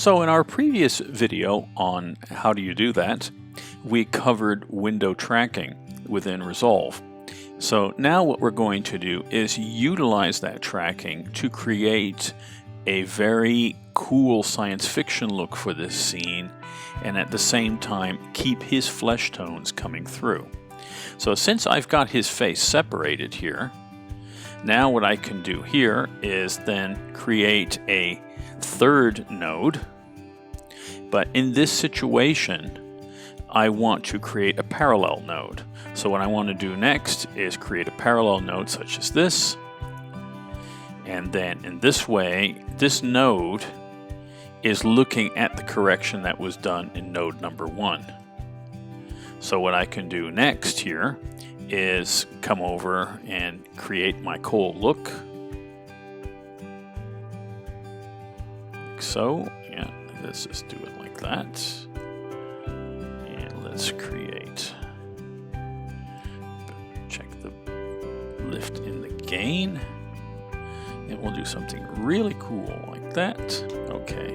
So in our previous video on how do you do that, we covered window tracking within Resolve. So now what we're going to do is utilize that tracking to create a very cool science fiction look for this scene, and at the same time keep his flesh tones coming through. So since I've got his face separated here, now what I can do here is then create a third node, but in this situation I want to create a parallel node. So what I want to do next is create a parallel node such as this, and then in this way this node is looking at the correction that was done in node number 1. So what I can do next here is come over and create my cold look. Like so, yeah, let's just do it like that. And let's create, check the lift in the gain. And we'll do something really cool like that. Okay.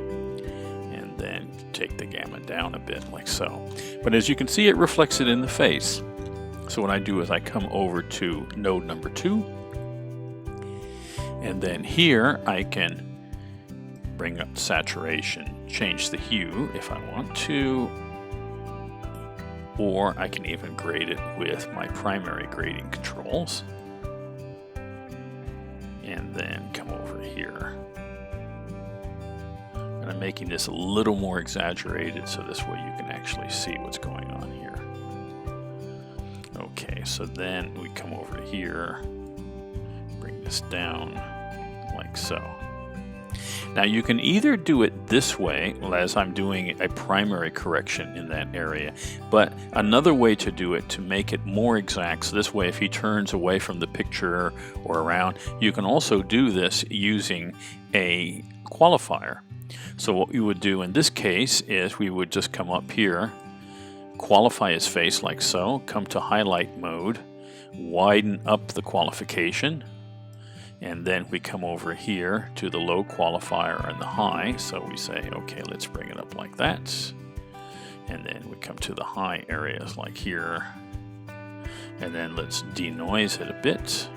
And then take the gamma down a bit like so. But as you can see, it reflects it in the face. So what I do is I come over to node number 2. And then here I can bring up saturation, change the hue if I want to. Or I can even grade it with my primary grading controls. And then come over here. And I'm making this a little more exaggerated so this way you can actually see what's going on here. Okay, so then we come over here, bring this down like so. Now you can either do it this way, as I'm doing a primary correction in that area, but another way to do it to make it more exact, so this way if he turns away from the picture or around, you can also do this using a qualifier. So what we would do in this case is we would just come up here, qualify his face like so, come to highlight mode, widen up the qualification, and then we come over here to the low qualifier and the high. So we say, okay, let's bring it up like that. And then we come to the high areas like here. And then let's denoise it a bit.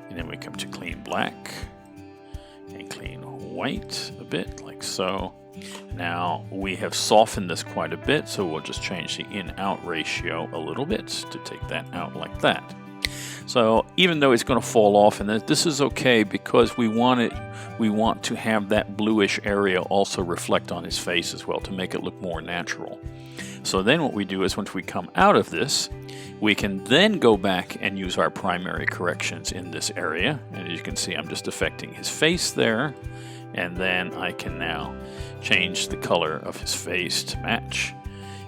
And then we come to clean black and clean white a bit like so. Now we have softened this quite a bit, so we'll just change the in-out ratio a little bit to take that out like that. So even though it's going to fall off, and this is okay because we want to have that bluish area also reflect on his face as well to make it look more natural. So then what we do is once we come out of this, we can then go back and use our primary corrections in this area. And as you can see, I'm just affecting his face there. And then I can now change the color of his face to match.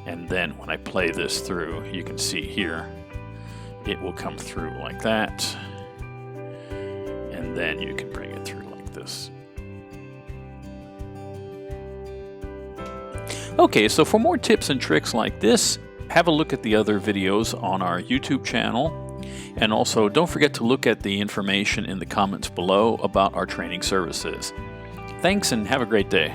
And then when I play this through, you can see here, it will come through like that. And then you can bring it through like this. Okay, so for more tips and tricks like this, have a look at the other videos on our YouTube channel. And also don't forget to look at the information in the comments below about our training services. Thanks and have a great day.